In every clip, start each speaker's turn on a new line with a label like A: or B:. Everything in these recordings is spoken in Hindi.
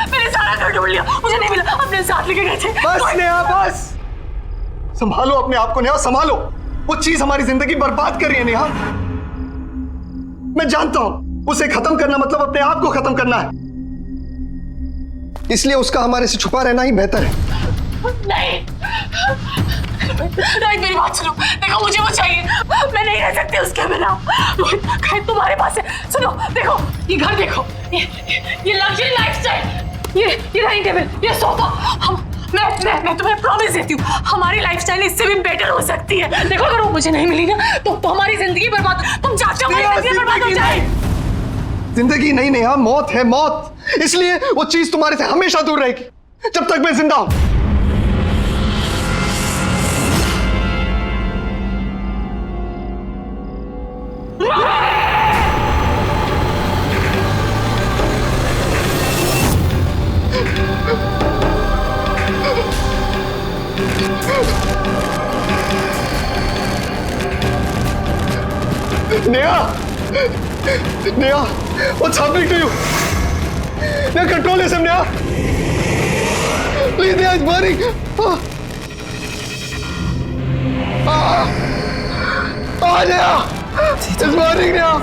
A: मैंने सारा घर ढूंढ लिया, मुझे नहीं मिला। अपने साथ लेके गए थे।
B: बस नेहा बस, संभालो अपने आप को नेहा, संभालो। वो चीज हमारी जिंदगी बर्बाद कर रही है नेहा। मैं जानता हूं उसे खत्म करना मतलब अपने आप को खत्म करना है, इसलिए उसका हमारे से छुपा रहना ही बेहतर है।
A: नहीं, रोहित मेरी बात सुनो। देखो मुझे वो चाहिए, मैं नहीं रह सकती उसके बिना। रोहित खाए तुम्हारे पास है। सुनो देखो, ये घर देखो, ये लग्जरी लाइफस्टाइल, ये डाइनिंग टेबल, ये सोफा। मैं तुम्हें प्रॉमिस देती हूँ, हमारी लाइफस्टाइल इससे भी बेटर हो सकती है। देखो अगर वो मुझे नहीं मिली ना तो हमारी जिंदगी बर्बाद, तुम चाहते हो हमारी जिंदगी बर्बाद हो जाए।
B: जिंदगी नहीं नेहा, मौत है मौत। इसलिए वो चीज तुम्हारे से हमेशा दूर रहेगी जब तक मैं जिंदा हूं। Neha, Neha, what's happening to you? Neha, control yourself, Neha. Please, Neha, it's burning. Neha, it's burning, Neha.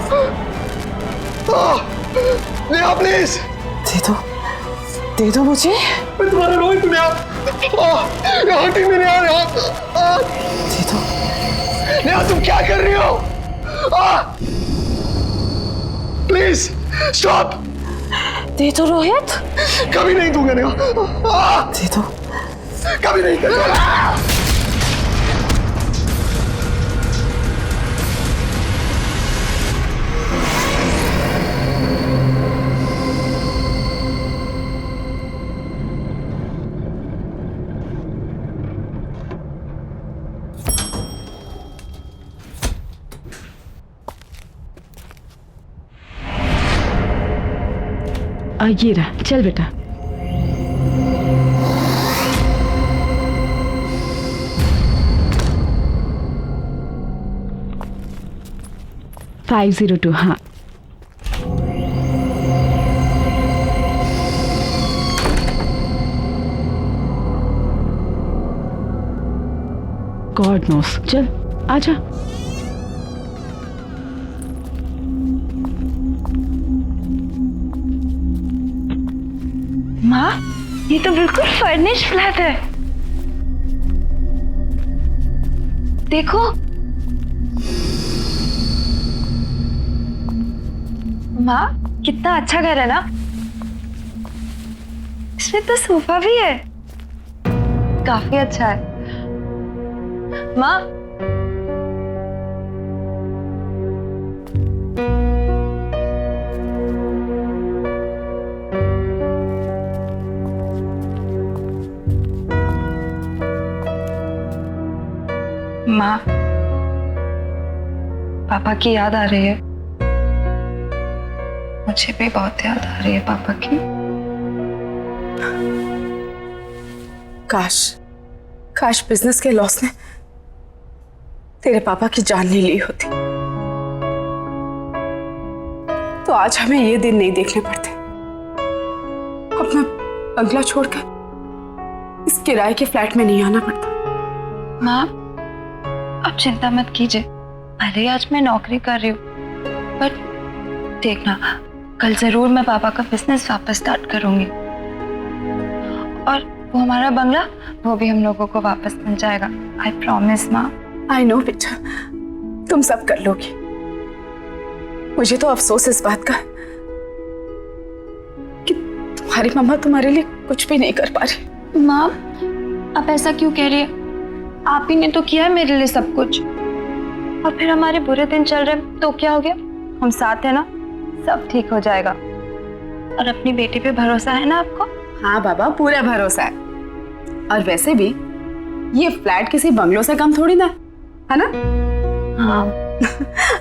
B: Neha, please.
A: दे दो मुझे।
B: मैं तुम्हारा रोहित हूँ Neha. You're hurting me, Neha.
A: दे दो।
B: नेहा, तुम क्या कर रही हो? Please stop.
A: दे दो रोहित।
B: कभी नहीं दूंगा नेहा।
A: दे दो।
B: कभी नहीं दूंगा।
C: ये रहा, चल बेटा। $502, हाँ। गॉड नोस, चल आजा।
D: माँ, ये तो बिल्कुल फर्निश्ड फ्लैट है। देखो। माँ, कितना अच्छा घर है ना। इसमें तो सोफा भी है, काफी अच्छा है। माँ, माँ, पापा की याद आ रही है। मुझे भी बहुत याद आ रही है पापा की।
A: काश बिजनेस के लॉस ने तेरे पापा की जान नहीं ली होती, तो आज हमें ये दिन नहीं देखने पड़ते। अपना बंगला छोड़कर इस किराए के फ्लैट में नहीं आना पड़ता।
D: माँ, आप चिंता मत कीजिए। भले ही आज मैं नौकरी कर रही हूँ, पर देखना, कल जरूर मैं पापा का बिजनेस वापस स्टार्ट करूंगी, और वो हमारा बंगला, वो भी हम लोगों को वापस मिल जाएगा। आई प्रॉमिस माँ।
A: आई नो बेटा, तुम सब कर लोगी। मुझे तो अफसोस इस बात का कि तुम्हारी मम्मा तुम्हारे लिए कुछ भी नहीं कर पा रही।
D: माँ, आप ऐसा क्यों कह रही है? आप ही ने तो किया है मेरे लिए सब कुछ, और फिर हमारे बुरे दिन चल रहे तो क्या हो गया? हम साथ हैं ना, सब ठीक हो जाएगा। और अपनी बेटी पे भरोसा है ना आपको?
E: हाँ बाबा, पूरा भरोसा है। और वैसे भी ये फ्लैट किसी बंगलों से कम थोड़ी ना है ना?
D: हाँ।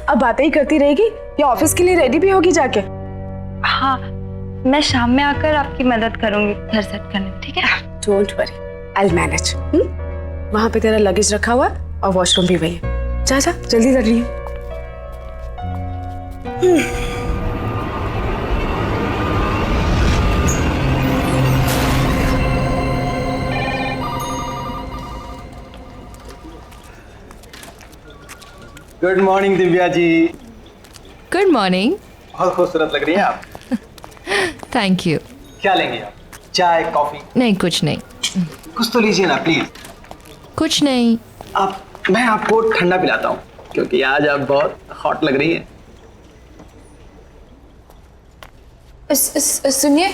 E: अब बातें ही करती रहेगी या ऑफिस के लिए रेडी भी होगी जाके?
D: हाँ, मैं शाम में आकर आपकी मदद करूंगी घर सेट करने में, ठीक है?
E: Don't worry, I will manage. वहां पे तेरा लगेज रखा हुआ है और वॉशरूम भी वही है। जा जा, जल्दी कर रही है।
B: Good morning Divya ji.
F: Good morning.
B: बहुत खूबसूरत लग रही हैं आप।
F: Thank you.
B: क्या लेंगे आप? चाय, कॉफी?
F: नहीं, कुछ नहीं।
B: कुछ तो लीजिए ना प्लीज।
F: कुछ नहीं।
B: मैं आपको ठंडा पिलाता हूँ क्योंकि आज आप बहुत हॉट लग रही हैं।
D: सुनिए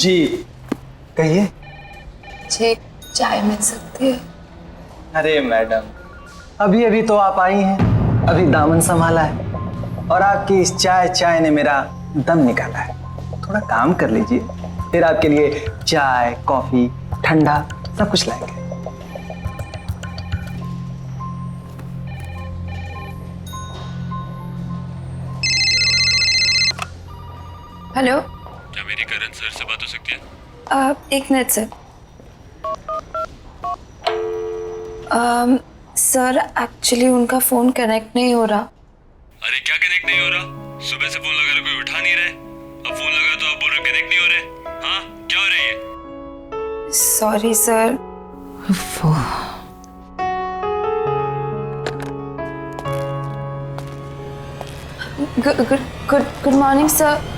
B: जी कहिए।
D: मुझे चाय मिल सकती है?
B: अरे मैडम, अभी अभी तो आप आई हैं, अभी दामन संभाला है और आपकी इस चाय ने मेरा दम निकाला है। थोड़ा काम कर लीजिए, फिर आपके लिए चाय, कॉफी, ठंडा सब कुछ लाएंगे।
D: हेलो,
G: क्या मेरी करण सर से बात हो सकती है?
D: एक मिनट सर। सर एक्चुअली उनका फोन कनेक्ट नहीं हो रहा।
G: अरे क्या कनेक्ट नहीं हो रहा? सुबह से फोन लगा रहा, कोई उठा नहीं रहे। अब फोन लगा तो आप बोल रहे कनेक्ट नहीं हो रहे। हाँ, क्या हो रही है?
D: Sorry sir. Good morning sir.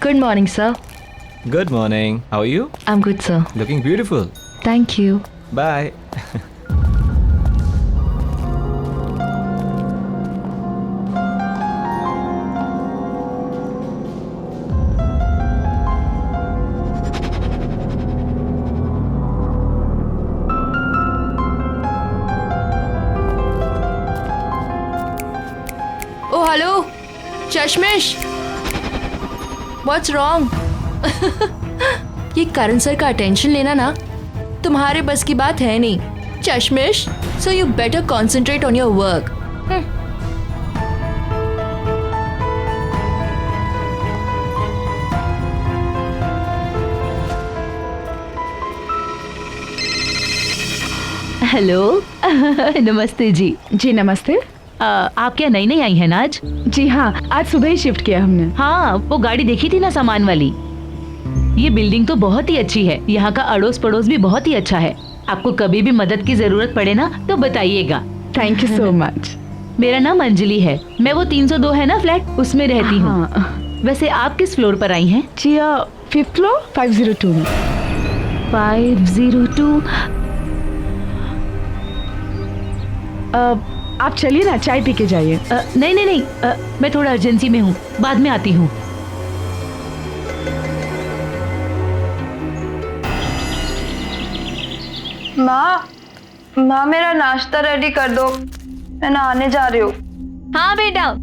C: Good morning, sir.
H: Good morning. How are you?
C: I'm good, sir.
H: Looking beautiful.
C: Thank you.
H: Bye.
F: Oh, hello, चश्मिश। What's wrong? ये करण सर का अटेंशन लेना ना तुम्हारे बस की बात है नहीं, चश्मिश। So you better concentrate on your work.
C: Hello. नमस्ते जी।
I: जी नमस्ते।
C: आप क्या नई नई आई हैं ना आज?
I: जी हाँ, आज सुबह ही शिफ्ट किया हमने।
C: हाँ, वो गाड़ी देखी थी ना सामान वाली। ये बिल्डिंग तो बहुत ही अच्छी है, यहाँ का अड़ोस पड़ोस भी बहुत ही अच्छा है। आपको कभी भी मदद की जरूरत पड़े ना तो बताइएगा।
I: Thank you so much.
C: मेरा नाम अंजलि है, मैं वो 302 है ना फ्लैट, उसमें रहती हूँ।
I: हाँ।
C: वैसे आप किस फ्लोर पर आई हैं?
I: जी 5th फ्लोर 502 में।
C: 502।
I: आप चलिए ना, चाय पी के जाइए।
C: नहीं नहीं नहीं, मैं थोड़ा अर्जेंसी में हूँ, बाद में आती हूँ।
D: माँ मेरा नाश्ता रेडी कर दो, मैं नहाने जा रही हूँ।
F: हाँ बेटा।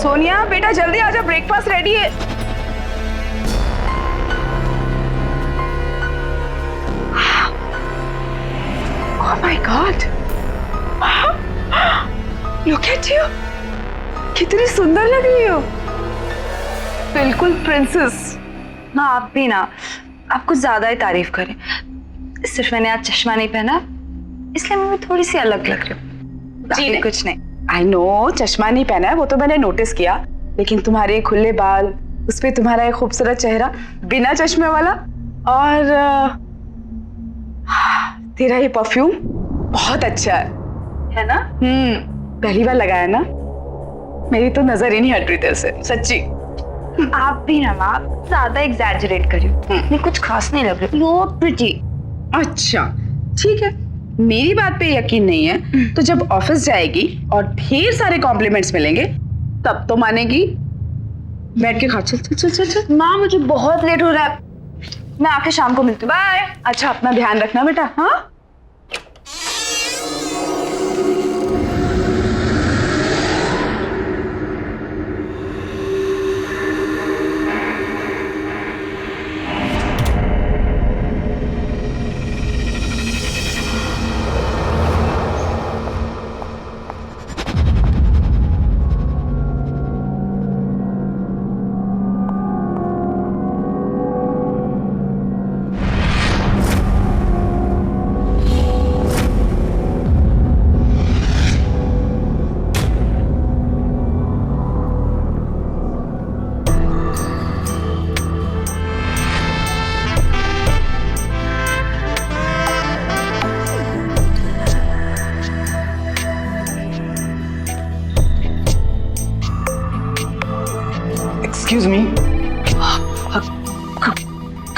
E: सोनिया बेटा जल्दी आ जा, ब्रेकफास्ट रेडी है। Oh my God! Look at you! कितनी सुंदर लग रही हो, बिल्कुल प्रिंसेस।
D: ना आप भी ना, आप कुछ ज्यादा ही तारीफ करें। सिर्फ मैंने आज चश्मा नहीं पहना इसलिए मैं थोड़ी सी अलग लग रही हूँ, बाकी कुछ नहीं।
E: आई नो चश्मा नहीं पहना है वो तो मैंने नोटिस किया, लेकिन तुम्हारे खुले बाल, उस पे तुम्हारा एक खूबसूरत चेहरा बिना चश्मे वाला, और तेरा ये परफ्यूम बहुत अच्छा है ना? पहली बार लगाया ना, मेरी तो नजर ही नहीं हट रही तेरे से, सच्ची।
D: आप भी ना माँ ज्यादा एग्जैजरेट कर रही हो, नहीं कुछ खास नहीं लग रही। You pretty.
E: अच्छा ठीक है, मेरी बात पे यकीन नहीं है तो जब ऑफिस जाएगी और ढेर सारे कॉम्प्लीमेंट्स मिलेंगे तब तो मानेगी। बैठ के खा, चल चल चल चल चल।
D: माँ मुझे बहुत लेट हो रहा है, मैं आके शाम को मिलती हूँ, बाय।
E: अच्छा अपना ध्यान रखना बेटा। हाँ
B: excuse me.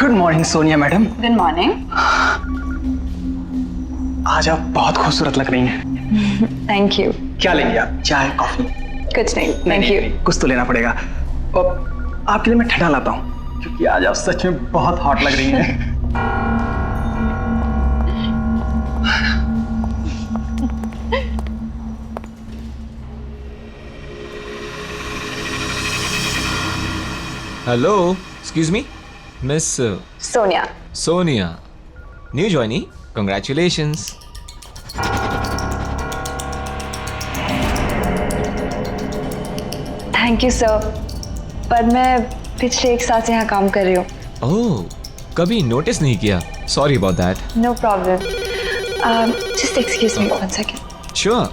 B: Good morning Sonia madam.
E: Good morning.
B: आज आप बहुत खूबसूरत लग रही हैं।
D: Thank you.
B: क्या लेंगे आप, चाय कॉफी?
D: कुछ नहीं, थैंक यू।
B: कुछ तो लेना पड़ेगा। और आपके लिए मैं ठंडा लाता हूँ क्योंकि आज आप सच में बहुत हॉट लग रही हैं।
H: Hello, excuse me, Miss
D: Sonia.
H: Sonia. New joinee, congratulations.
D: Thank you sir, पर मैं पिछले 1 साल से यहाँ काम कर रही हूँ।
H: Oh, कभी नोटिस नहीं किया. Sorry about that.
D: No problem. Just excuse me 1 second.
H: Sure.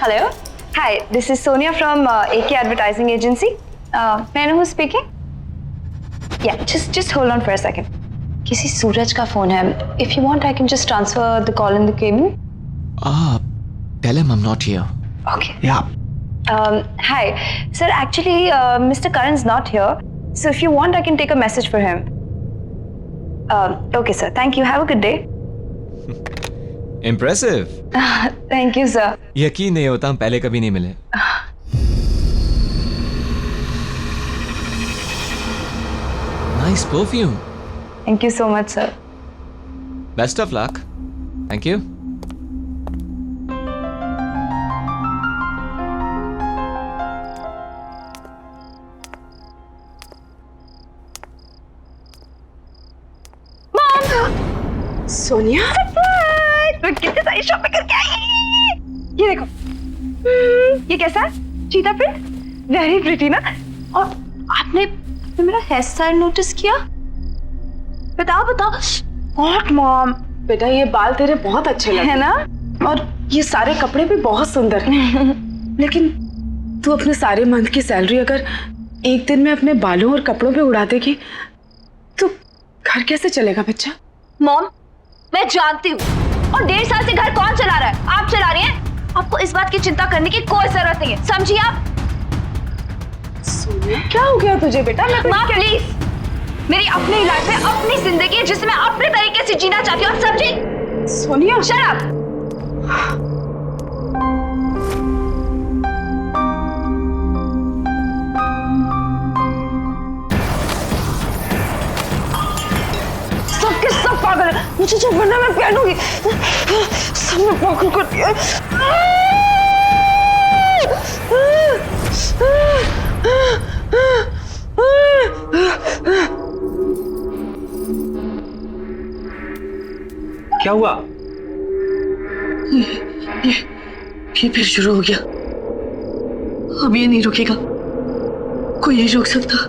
D: Hello. Hi, this is Sonia from AK Advertising Agency. May I know who's speaking? Yeah, just hold on for a second. किसी सूरज का फोन है. If you want, I can just transfer the call in the cabin.
H: Tell him I'm not here.
D: Okay.
B: Yeah.
D: Hi, sir. Actually, Mr. Karan's not here. So if you want, I can take a message for him. Okay, sir. Thank you. Have a good day.
H: Impressive.
D: Thank you, sir.
H: यकीन नहीं होता हम पहले कभी नहीं मिले. Nice perfume.
D: Thank you so much, sir.
H: Best of luck. Thank you.
E: Sonia
D: मैं कितनी सारी शॉपिंग करके आई। ये देखो, ये कैसा है? चीता प्रिंट, वेरी प्रिटी ना। और आपने मेरा हेयर स्टाइल नोटिस किया? बताओ बताओ।
E: व्हाट मॉम, बेटा ये बाल तेरे बहुत अच्छे लगे
D: है ना,
E: और ये सारे कपड़े भी बहुत सुंदर हैं। लेकिन तू अपने सारे मंथ की सैलरी अगर एक दिन में अपने बालों और कपड़ों पे उड़ा देगी तो घर कैसे चलेगा बच्चा?
D: मॉम मैं जानती हूँ, और 1.5 साल से घर कौन चला रहा है? आप चला रही हैं। आपको इस बात की चिंता करने की कोई जरूरत नहीं है, समझिए आप?
E: सोनिया क्या हो गया तुझे बेटा?
D: माँ प्लीज, मेरी अपनी लाइफ है, अपनी जिंदगी है जिसे मैं अपने तरीके से जीना चाहती हूँ, समझी?
E: Sonia
D: shut up. सब के सब पागल है, मुझे जो बनना मैं पहनूंगी। सबने पागल कर दिया।
B: क्या हुआ?
A: ये फिर शुरू हो गया। अब ये नहीं रुकेगा, कोई नहीं रोक सकता।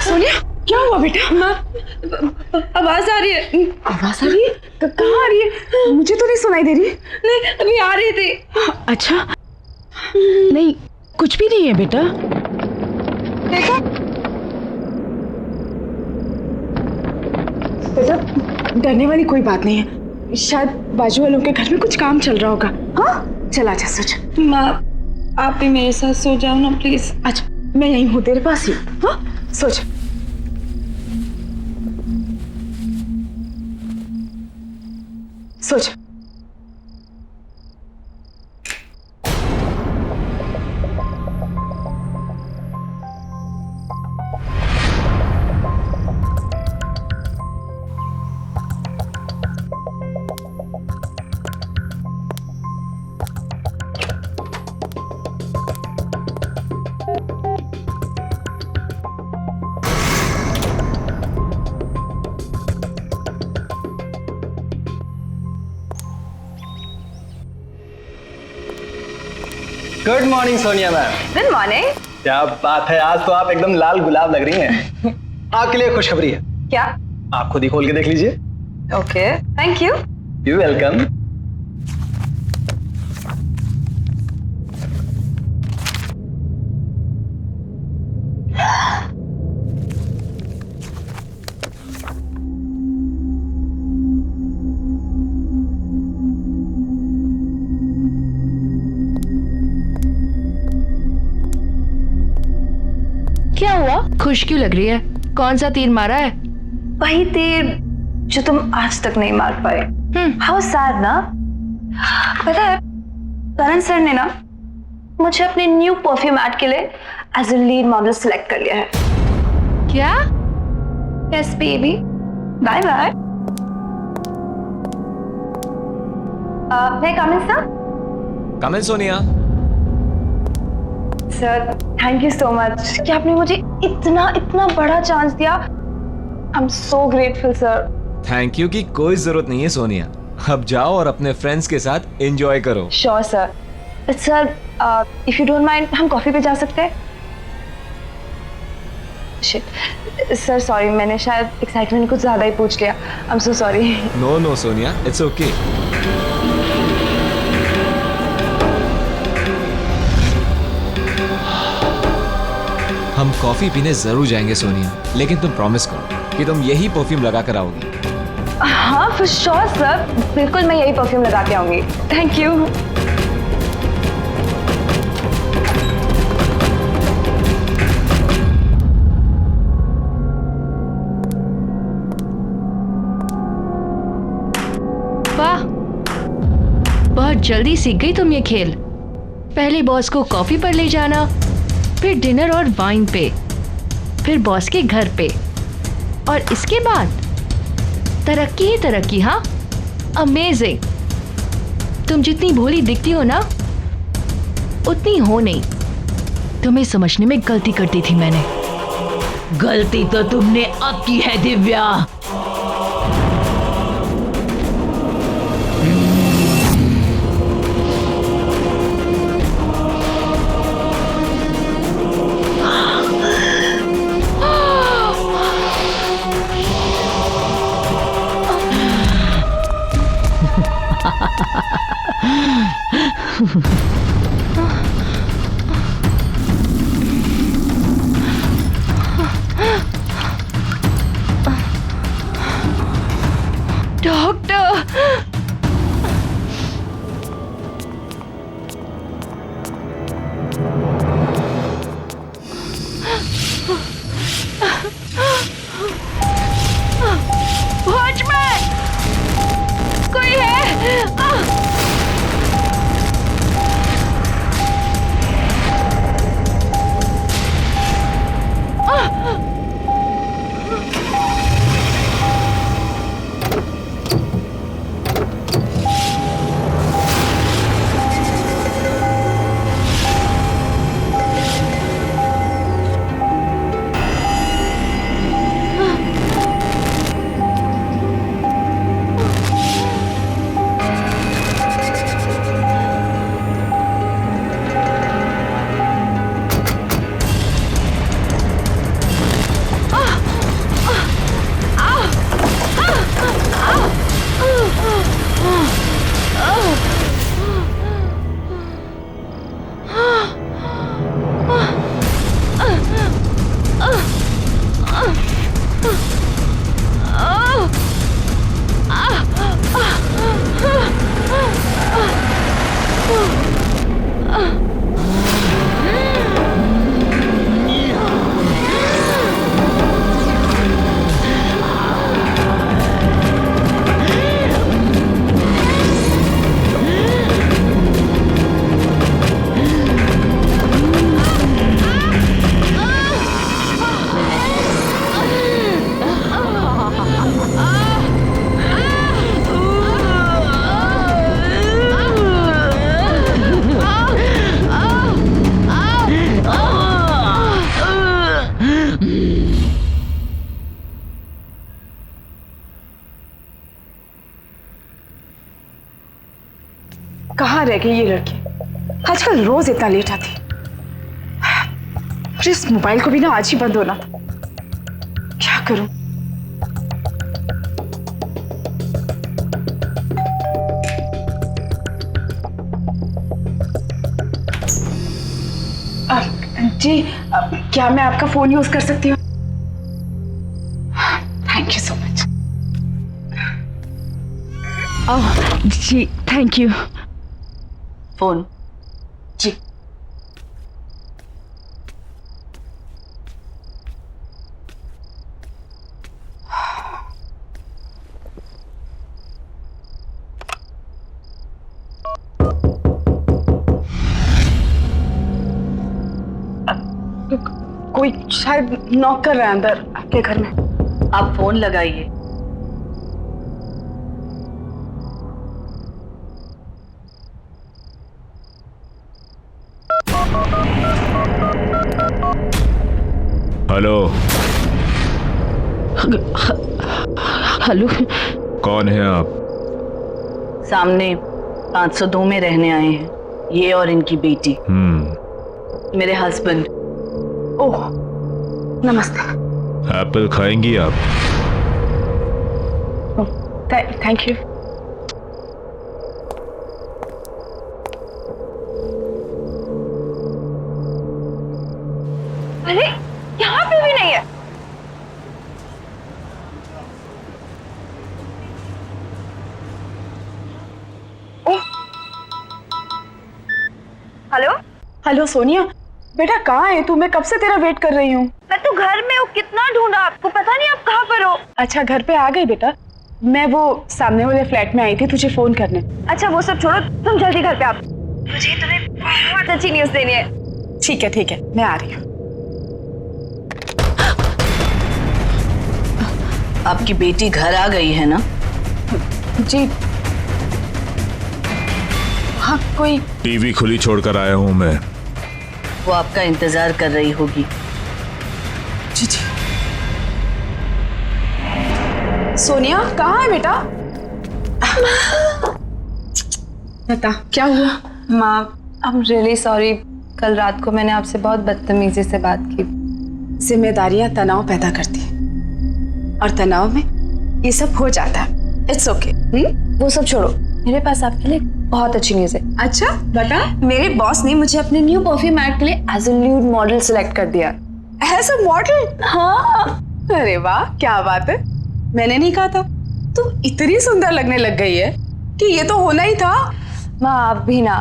E: सोनिया, क्या हुआ बेटा?
D: आवाज आ रही है।
E: आवाज आ रही है? कहाँ आ रही है? मुझे तो नहीं सुनाई दे रही।
D: नहीं, अभी आ रही थी।
I: अच्छा, नहीं कुछ भी नहीं है बेटा।
D: देखो
E: बेटा, डरने वाली कोई बात नहीं है। शायद बाजू वालों के घर में कुछ काम चल रहा होगा। हाँ, चल आजा सोच।
D: माँ, आप भी मेरे साथ सो जाओ ना प्लीज।
E: अच्छा, मैं यहीं हूँ तेरे पास ही। हाँ, सोच। सोच।
B: Good morning Sonia ma'am.
D: Good morning.
B: क्या बात है, आज तो आप एकदम लाल गुलाब लग रही हैं। आपके लिए खुशखबरी है।
D: क्या?
B: आप खुद ही खोल के देख लीजिए।
D: Okay, thank you.
B: You welcome.
F: क्या हुआ? खुश क्यों लग रही है? कौन सा तीर मारा है?
D: वही तीर जो तुम आज तक नहीं मार पाए। हाउ सैड ना। पता है, करण सर ने ना मुझे अपने न्यू परफ्यूम एड के लिए as a lead model select कर लिया है।
F: क्या?
D: Yes baby, bye bye. मैं coming sir?
H: Come in Sonia.
D: Sir thank you so much कि आपने मुझे इतना इतना बड़ा चांस दिया। I am so grateful sir.
H: Thank you की कोई जरूरत नहीं है सोनिया। अब जाओ और अपने फ्रेंड्स के साथ एंजॉय करो।
D: Sure sir. Sir if you don't mind, हम कॉफी पे जा सकते हैं? शिट सर, सॉरी, मैंने शायद एक्साइटमेंट कुछ ज्यादा ही पूछ लिया। I am so sorry.
H: No no Sonia, it's okay. हम कॉफी पीने जरूर जाएंगे सोनिया, लेकिन तुम प्रॉमिस करो कि तुम यही परफ्यूम लगा कर आओगी।
D: हाँ फॉर श्योर सर, बिल्कुल मैं यही परफ्यूम लगा के आऊंगी। Thank you.
F: वाह, बहुत जल्दी सीख गई तुम ये खेल। पहले बॉस को कॉफी पर ले जाना, फिर डिनर और वाइन पे, फिर बॉस के घर पे, और इसके बाद तरक्की ही तरक्की। हाँ, अमेजिंग। तुम जितनी भोली दिखती हो ना, उतनी हो नहीं। तुम्हें समझने में गलती कर दी थी मैंने।
C: गलती तो तुमने अब की है दिव्या।
F: डॉक्टर,
E: कहाँ रह गई ये लड़की? आजकल रोज इतना लेट आती। और इस मोबाइल को भी ना आज ही बंद होना था। क्या करूं? जी क्या मैं आपका फोन यूज कर सकती हूँ? Thank you so much.
I: जी थैंक यू।
E: फोन जी। कोई शायद नॉक कर रहा है अंदर आपके घर में।
A: आप फोन लगाइए।
G: हेलो,
I: हेलो,
G: कौन है आप?
A: सामने 502 में रहने आए हैं, ये और इनकी बेटी। मेरे हस्बैंड।
E: ओह नमस्ते।
G: एप्पल खाएंगी आप?
E: Thank you.
D: अरे यहाँ पे भी नहीं है। हेलो
E: हेलो सोनिया, बेटा कहाँ है तू? मैं कब से तेरा वेट कर रही हूँ।
D: मैं तो घर में हूँ, कितना ढूंढा आपको, पता नहीं आप कहाँ पर हो।
E: अच्छा घर पे आ गई बेटा। मैं वो सामने वाले फ्लैट में आई थी तुझे फोन करने।
D: अच्छा वो सब छोड़ो, तुम जल्दी घर पे आओ, मुझे तुम्हें बहुत अच्छी न्यूज़ देनी है।
E: ठीक है मैं आ रही हूँ।
A: आपकी बेटी घर आ गई है ना?
E: जी हाँ। कोई
G: टीवी खुली छोड़कर आया हूँ मैं।
A: वो आपका इंतजार कर रही होगी।
E: जी जी। सोनिया कहाँ है बेटा? बता क्या हुआ?
D: माँ आई एम रियली सॉरी, कल रात को मैंने आपसे बहुत बदतमीजी से बात की।
E: जिम्मेदारियां तनाव पैदा करती हैं और तनाव में ये सब हो जाता है। It's okay.
D: वो सब छोड़ो, मेरे पास आपके लिए बहुत अच्छी न्यूज़ है।
E: अच्छा बता।
D: मेरे बॉस ने मुझे अपने न्यू परफ्यूम ऐड के लिए as a new model select कर दिया।
E: As a model?
D: हाँ।
E: अरे वाह क्या बात है। मैंने नहीं कहा था तू इतनी सुंदर लगने लग गई है कि ये तो होना ही था।
D: माँ आप भी ना,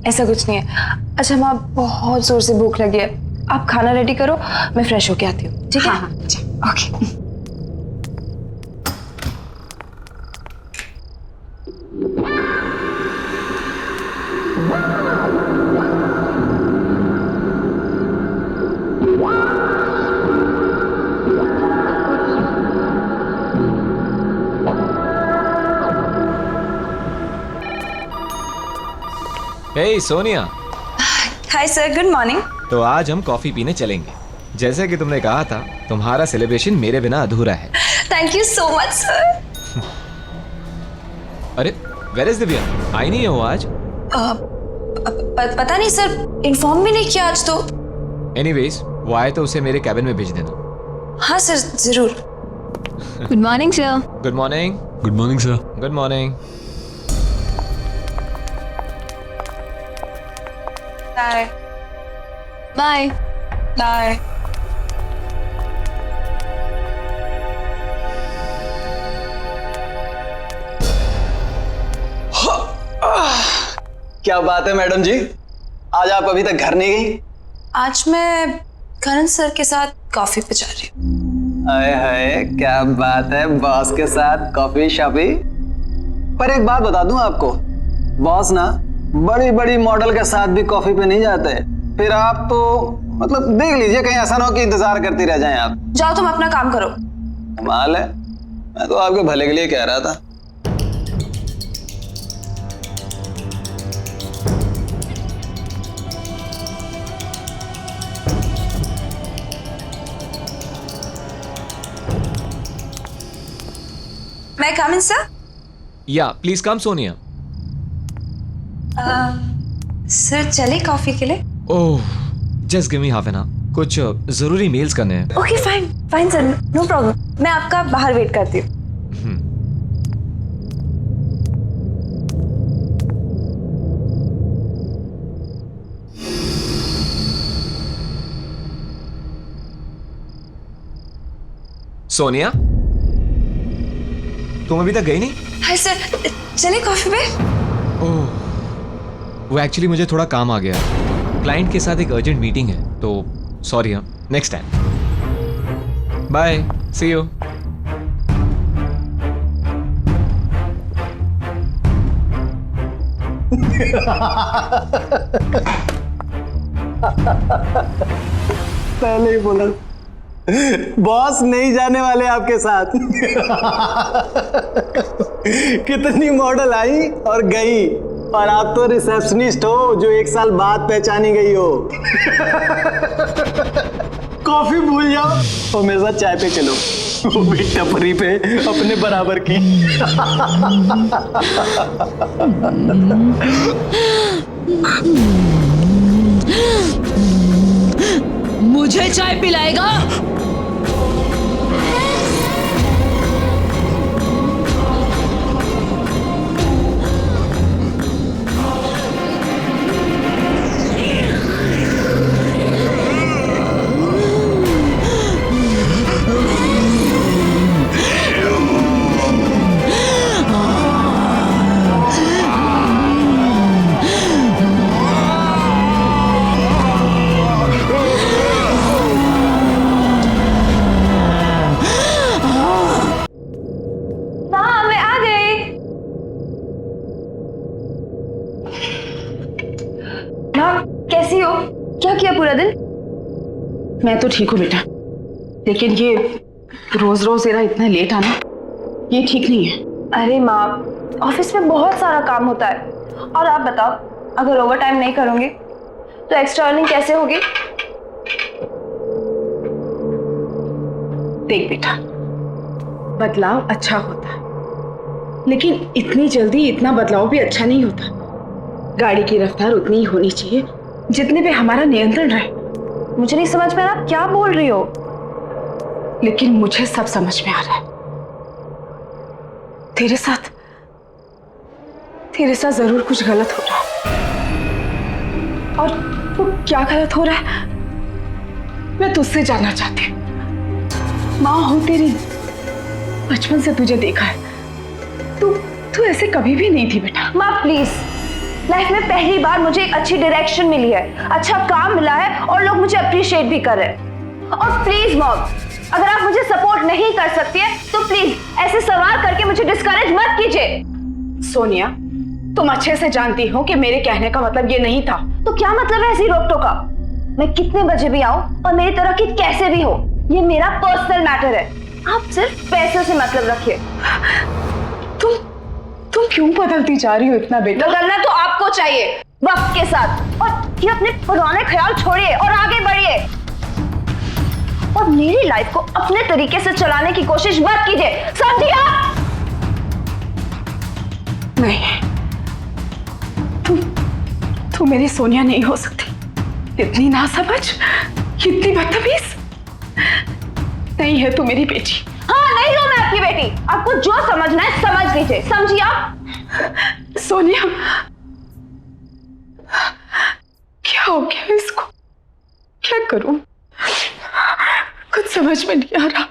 D: ऐसा कुछ नहीं है। अच्छा माँ बहुत जोर से भूख लगी है, आप खाना रेडी करो, मैं फ्रेश होके आती हूँ। ठीक है?
E: हाँ
D: okay.
H: Hey Sonia.
D: Hi sir, good morning.
H: तो आज हम कॉफी पीने चलेंगे। जैसे कि तुमने कहा था, तुम्हारा सेलिब्रेशन मेरे बिना अधूरा है।
D: Thank you so much sir.
H: अरे वेयर इज दिव्या? आई नहीं है वो आज?
D: पता नहीं सर, इन्फॉर्म भी नहीं किया आज तो।
H: एनीवेज वो आए तो उसे मेरे कैबिन में भेज देना।
D: हाँ सर जरूर। Good morning sir.
H: Good morning.
G: Good morning sir.
H: Good morning.
D: Bye bye bye.
B: क्या बात है मैडम जी, आज आप अभी तक घर नहीं गई?
D: आज मैं करण सर के साथ कॉफी पे जा रही हूँ।
B: हाय हाय क्या बात है, बॉस के साथ कॉफी शॉपी। पर एक बात बता दूं आपको, बॉस ना बड़ी बड़ी मॉडल के साथ भी कॉफी पे नहीं जाते। फिर आप तो मतलब देख लीजिए, कहीं ऐसा ना हो कि इंतजार करती रह जाएं आप।
D: जाओ तुम अपना काम करो।
B: कमाल है, मैं तो आपके भले के लिए कह रहा था।
D: मैं कम इन सर?
H: या प्लीज कम सोनिया।
D: सर चले कॉफी के लिए?
H: Oh, just give me half an hour, कुछ जरूरी मेल्स करने हैं।
D: Okay fine fine sir, no problem, मैं आपका बाहर वेट करती हूँ।
H: सोनिया, तुम अभी तक गई नहीं?
D: हाय सर, चले कॉफी पे?
H: ओह, वो एक्चुअली मुझे थोड़ा काम आ गया, क्लाइंट के साथ एक अर्जेंट मीटिंग है, तो सॉरी। हाँ, next time. Bye, see you.
B: पहले ही बोला बॉस नहीं जाने वाले आपके साथ। कितनी मॉडल आई और गई, और आप तो रिसेप्शनिस्ट हो जो 1 साल बाद पहचानी गई हो। कॉफी भूल जाओ और मेरे साथ चाय पे चलो, वो भी टपरी पे अपने बराबर की।
A: मुझे चाय पिलाएगा?
D: कैसी हो? क्या किया पूरा दिन?
E: मैं तो ठीक हूँ बेटा, लेकिन ये रोज रोज तेरा इतना लेट आना ये ठीक नहीं है।
D: अरे माँ, ऑफिस में बहुत सारा काम होता है, और आप बताओ, अगर ओवर टाइम नहीं करोगे तो एक्स्ट्रा अर्निंग कैसे होगी?
E: देख बेटा, बदलाव अच्छा होता है, लेकिन इतनी जल्दी इतना बदलाव भी अच्छा नहीं होता। गाड़ी की रफ्तार उतनी ही होनी चाहिए जितने पे हमारा नियंत्रण रहे।
D: मुझे नहीं समझ में आ रहा, आप क्या बोल रही हो?
E: लेकिन मुझे सब समझ में आ रहा है। तेरे साथ जरूर कुछ गलत हो रहा है, और वो क्या गलत हो रहा है मैं तुझसे जानना चाहती हूँ। माँ हो तेरी, बचपन से तुझे देखा है, तू ऐसे कभी भी नहीं थी बेटा।
D: माँ प्लीज, लाइफ में पहली बार मुझे एक अच्छी डायरेक्शन मिली है, अच्छा काम मिला है, और लोग मुझे अप्रिशिएट भी कर रहे हैं। और प्लीज मॉम, अगर आप मुझे सपोर्ट नहीं कर सकती है तो प्लीज ऐसे सवाल करके मुझे डिस्करेज मत कीजिए।
E: सोनिया, तुम अच्छे से जानती हो कि मेरे कहने का मतलब ये नहीं था।
D: तो क्या मतलब है ऐसी रोक टोका? मैं कितने बजे भी आऊं और मेरी तरह की कैसे भी हो, ये मेरा पर्सनल मैटर है। आप सिर्फ पैसों से मतलब रखिए।
E: तुम क्यों बदलती जा रही हो इतना बेटा?
D: बदलना तो आपको चाहिए वक्त के साथ, और ये अपने पुराने ख्याल छोड़िए और आगे बढ़िए, और मेरी लाइफ को अपने तरीके से चलाने की कोशिश मत कीजिए, समझिए आप?
E: नहीं, तू मेरी सोनिया नहीं हो सकती। इतनी नासमझ, इतनी बदतमीज नहीं है तू मेरी बेटी।
D: हाँ, नहीं हूं मैं आपकी बेटी। आपको जो समझना है समझ लीजिए, समझिए आप?
E: सोनिया, क्या हो गया इसको? क्या करूं? कुछ समझ में नहीं आ रहा।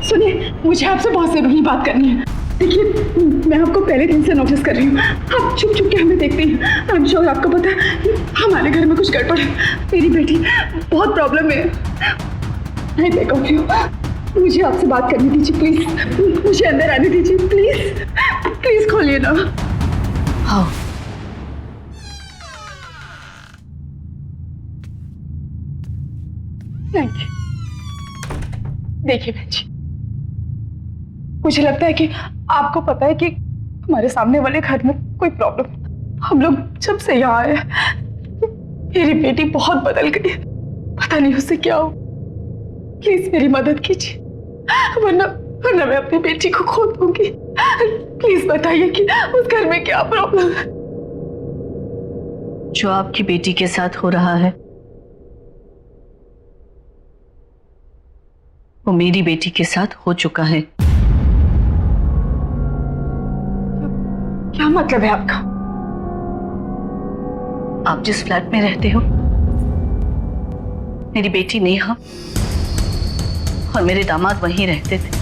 E: सुनिए, मुझे आपसे बहुत जरूरी बात करनी है। देखिए, मैं आपको पहले दिन से नोटिस कर रही हूँ, आप छुप छुप के हमें देखते हैं। आई एम श्योर आपको पता है हमारे घर में कुछ गड़बड़ है। मेरी बेटी बहुत प्रॉब्लम में है। आई बेग ऑफ यू, मुझे आपसे बात करनी दीजिए प्लीज। मुझे अंदर आने दीजिए प्लीज। प्लीज खोलिए ना।
C: हाँ
E: थैंक यू। देखिए बहन जी, मुझे लगता है कि आपको पता है कि हमारे सामने वाले घर में कोई प्रॉब्लम। हम लोग जब से यहाँ आए मेरी बेटी बहुत बदल गई है, पता नहीं उससे क्या हो। प्लीज मेरी मदद कीजिए, वरना मैं अपनी बेटी को खो दूंगी। प्लीज बताइए कि उस घर में क्या प्रॉब्लम है।
I: जो आपकी बेटी के साथ हो रहा है वो मेरी बेटी के साथ हो चुका है।
E: क्या मतलब है आपका?
I: आप जिस फ्लैट में रहते हो मेरी बेटी नेहा और मेरे दामाद वहीं रहते थे।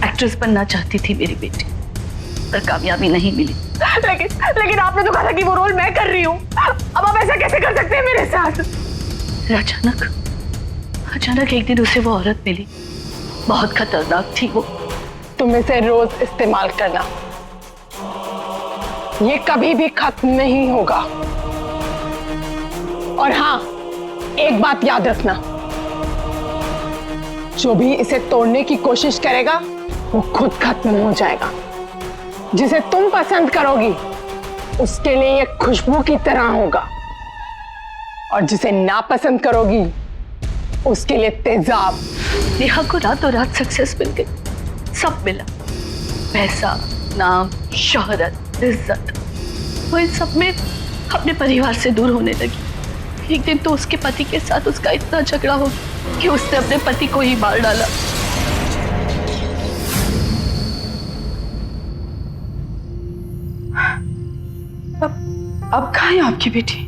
I: एक्ट्रेस बनना चाहती थी मेरी बेटी, पर कामयाबी नहीं मिली।
E: लेकिन आपने तो कहा था कि वो रोल मैं कर रही हूँ। अब आप ऐसा कैसे कर सकते हैं मेरे साथ?
I: अचानक एक दिन उसे वो औरत मिली, बहुत खतरनाक थी वो।
E: तुम इसे रोज इस्तेमाल करना, ये कभी भी खत्म नहीं होगा। और हाँ, एक बात याद रखना, जो भी इसे तोड़ने की कोशिश करेगा वो खुद खत्म हो जाएगा। जिसे तुम पसंद करोगी उसके लिए ये खुशबू की तरह होगा, और जिसे नापसंद करोगी उसके लिए तेजाब।
I: नेहा को रातों रात सक्सेस मिल गई, सब मिला, पैसा, नाम, शोहरत, इज्जत। वो इन सब में अपने परिवार से दूर होने लगी। एक दिन तो उसके पति के साथ उसका इतना झगड़ा हो गया कि उसने अपने पति को ही मार डाला।
E: अब कहाँ है आपकी बेटी?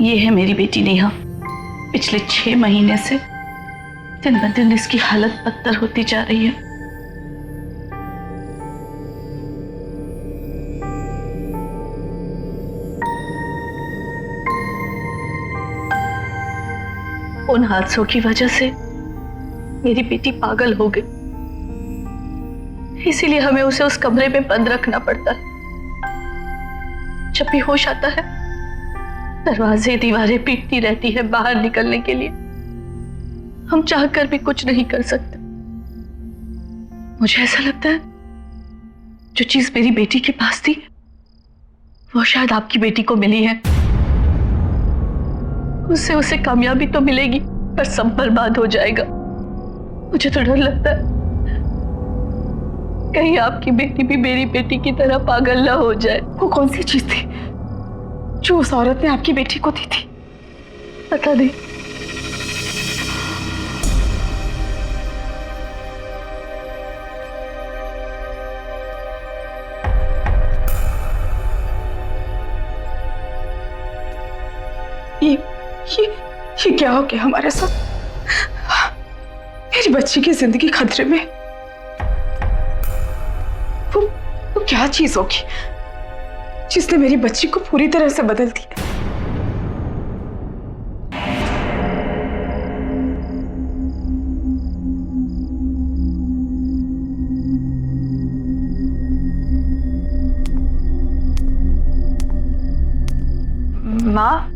I: ये है मेरी बेटी नेहा। पिछले 6 महीने से दिन ब दिन इसकी हालत बदतर होती जा रही है। उन हादसों की वजह से मेरी बेटी पागल हो गई, इसीलिए हमें उसे उस कमरे में बंद रखना पड़ता है। जब भी होश आता है दरवाजे दीवारें पीटती रहती है बाहर निकलने के लिए। हम चाहकर भी कुछ नहीं कर सकते। मुझे ऐसा लगता है जो चीज मेरी बेटी के पास थी वो शायद आपकी बेटी को मिली है। उससे उसे कामयाबी तो मिलेगी पर सब बर्बाद हो जाएगा। मुझे तो डर लगता है कहीं आपकी बेटी भी मेरी बेटी की तरह पागल ना हो जाए।
E: वो कौन सी चीज थी जो उस औरत ने आपकी बेटी को दी थी?
I: पता नहीं।
E: ये क्या हो गया हमारे साथ? मेरी बच्ची की जिंदगी खतरे में। वो क्या चीज होगी जिसने मेरी बच्ची को पूरी तरह से बदल दिया?
D: माँ,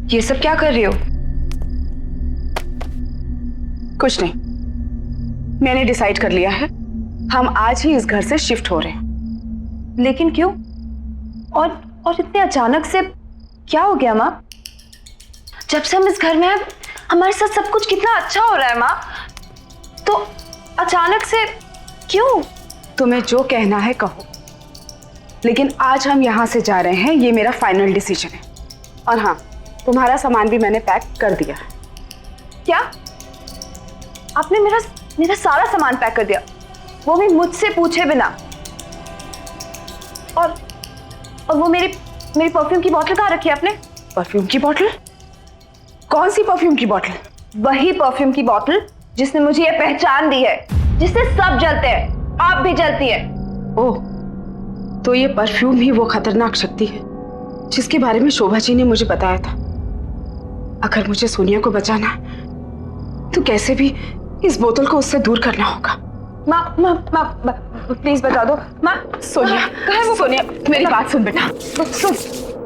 D: ये सब क्या कर रही हो?
E: कुछ नहीं, मैंने डिसाइड कर लिया है, हम आज ही इस घर से शिफ्ट हो रहे हैं।
D: लेकिन क्यों? और इतने अचानक से क्या हो गया माँ? जब से हम इस घर में हैं हमारे साथ सब कुछ कितना अच्छा हो रहा है माँ, तो अचानक से क्यों?
E: तुम्हें जो कहना है कहो, लेकिन आज हम यहाँ से जा रहे हैं, ये मेरा फाइनल डिसीजन है। और हाँ, तुम्हारा सामान भी मैंने पैक कर दिया है।
D: क्या? आपने मेरा सारा सामान पैक कर दिया, वो भी मुझसे पूछे बिना? और वो मेरी परफ्यूम की बोतल कहाँ रखी है आपने?
E: परफ्यूम की बोतल? कौन सी परफ्यूम की बोतल?
D: वही परफ्यूम की बोतल जिसने मुझे ये पहचान दी है, जिससे सब जलते हैं, आप भी जलती है।
E: ओह, तो ये परफ्यूम ही वो खतरनाक शक्ति है जिसके बारे में शोभा जी ने मुझे बताया था। अगर मुझे सोनिया को बचाना है, तो कैसे भी इस बोतल को उससे दूर करना होगा।
D: माँ प्लीज बता दो। माँ
E: सोनिया, सोनिया मेरी बात सुन बेटा, सुन,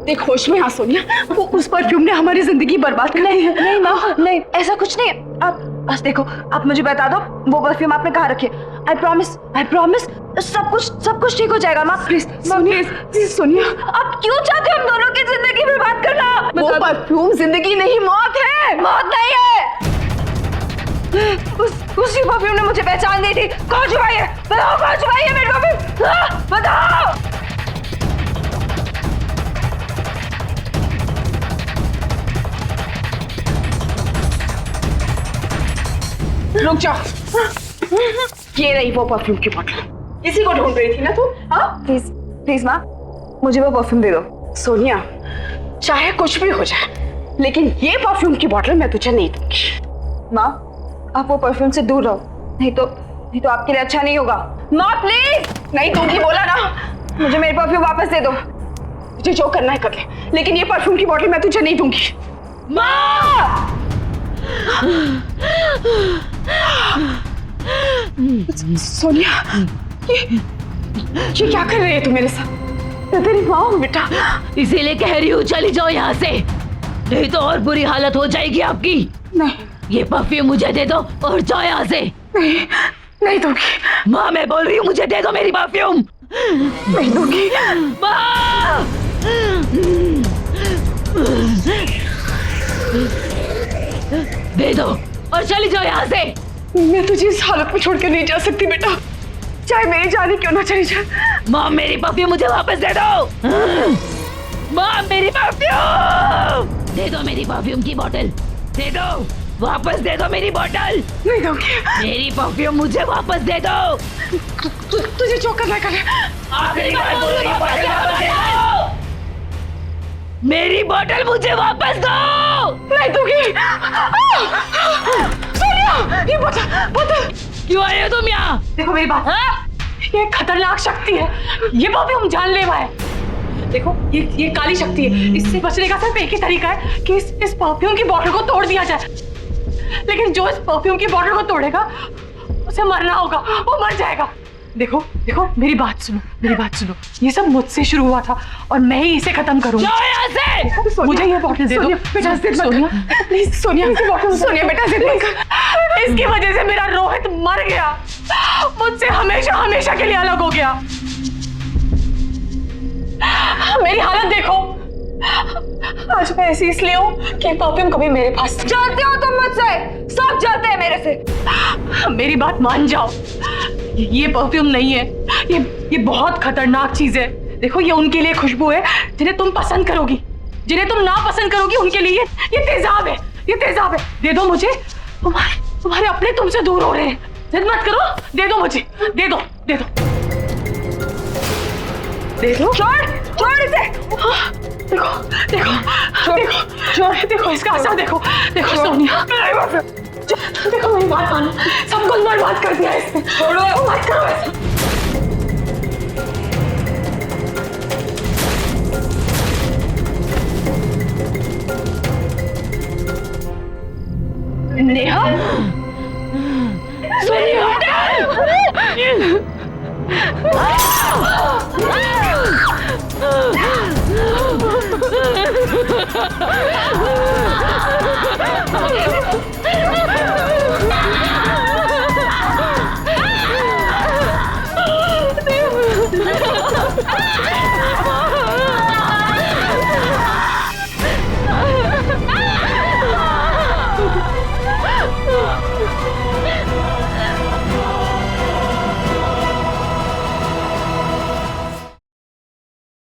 E: देख होश में आ सोनिया, वो उस परफ्यूम ने हमारी जिंदगी बर्बाद कर दी है।
D: नहीं माँ, नहीं ऐसा कुछ नहीं है। आप बस देखो, आप मुझे बता दो वो परफ्यूम आपने कहाँ रखी है। आई प्रॉमिस सब कुछ ठीक हो जाएगा। माँ प्लीज,
E: प्लीज सोनिया,
D: आप क्यों चाहते हो हम दोनों की जिंदगी बर्बाद करना?
E: वो परफ्यूम जिंदगी नहीं मौत है।
D: मौत नहीं है। उसी परफ्यूम ने मुझे पहचान दी थी। कौन छुपाई है? बताओ कौन छुपाई है मेरी परफ्यूम? बताओ।
E: रुक जाओ, ये रही वो परफ्यूम की बोतल। इसी को ढूंढ रही थी ना तू? हाँ
D: प्लीज माँ, मुझे वो परफ्यूम दे दो।
E: सोनिया, चाहे कुछ भी हो जाए, लेकिन ये परफ्यूम की बोतल मैं तुझे नहीं दूंगी।
D: माँ आप वो परफ्यूम से दूर रहो, नहीं तो आपके लिए अच्छा नहीं होगा। माँ प्लीज।
E: नहीं दूंगी बोला ना।
D: मुझे मेरी परफ्यूम वापस दे दो।
E: तुझे जो करना है कर ले, लेकिन ये परफ्यूम की बोतल मैं तुझे नहीं दूंगी।
D: माँ
E: सोनिया, ये क्या कर रही है तू मेरे साथ? मैं तेरी माँ हूँ बेटा।
C: इसीलिए कह रही हूँ चली जाओ यहाँ से, नहीं तो और बुरी हालत हो जाएगी आपकी।
E: नहीं,
C: ये परफ्यूम मुझे दे दो और जाओ यहाँ से।
E: नहीं दूंगी।
C: माँ मैं बोल रही हूँ मुझे दे दो मेरी परफ्यूम।
E: नहीं दूंगी।
C: माँ दे दो और चली जाओ यहाँ से।
E: मैं तुझे इस हालत में छोड़ कर नहीं जा सकती बेटा, चाहे मेरी जान क्यों ना चली जाए।
C: माँ मेरी परफ्यूम मुझे वापस दे दो। माँ मेरी परफ्यूम दे दो, मेरी परफ्यूम की बोतल दे दो, वापस दे दो मेरी बोतल।
E: नहीं दूंगी।
C: मेरी परफ्यूम मुझे वापस दे दो।
E: तुझे जो करना कर।
C: आखिरी बार बोल रही हूँ, बोतल वापस दे दो। मेरी बोतल मुझे वापस दो।
E: नहीं दूंगी। सोनिया, ये बोतल
C: क्यों आए हो तुम यहाँ?
A: देखो मेरी बात, ये खतरनाक शक्ति है, ये परफ्यूम जानलेवा है। देखो ये काली शक्ति है, इससे बचने का सिर्फ एक ही तरीका है कि इस परफ्यूम की बोतल को तोड़ दिया जाए। लेकिन जो इस परफ्यूम की बोतल को तोड़ेगा उसे मरना होगा, वो मर जाएगा। देखो मेरी बात सुनो, ये सब मुझसे शुरू हुआ था और मैं ही इसे खत्म करूंगा। मुझे ये बोतल दे दो बेटा। सोनिया प्लीज, सोनिया बेटा जिद मत कर। इसकी वजह से मेरा रोहित मर गया, मुझसे हमेशा के लिए अलग हो गया। मेरी हालत देखो, आज मैं ऐसी इसलिए हूँ कि परफ्यूम कभी मेरे पास।
D: जलते हो तुम मुझसे, सब जलते हैं मेरे से।
A: मेरी बात मान जाओ, ये परफ्यूम नहीं है, ये बहुत खतरनाक चीज है। देखो ये उनके लिए खुशबू है जिन्हें तुम पसंद करोगी, जिन्हें तुम ना पसंद करोगी उनके लिए ये तेजाब है। दे दो मुझे, तुम्हारे अपने तुमसे दूर हो रहे हैं। जिद मत करो, दे दो मुझे, दे दो।
D: छोड़ इसे।
A: देखो इसका असर देखो सोनिया, देखो मेरी बात मानो, सब कुछ बर्बाद कर दिया इसने। छोड़ो, मत करो ऐसा। नेहा, सोनिया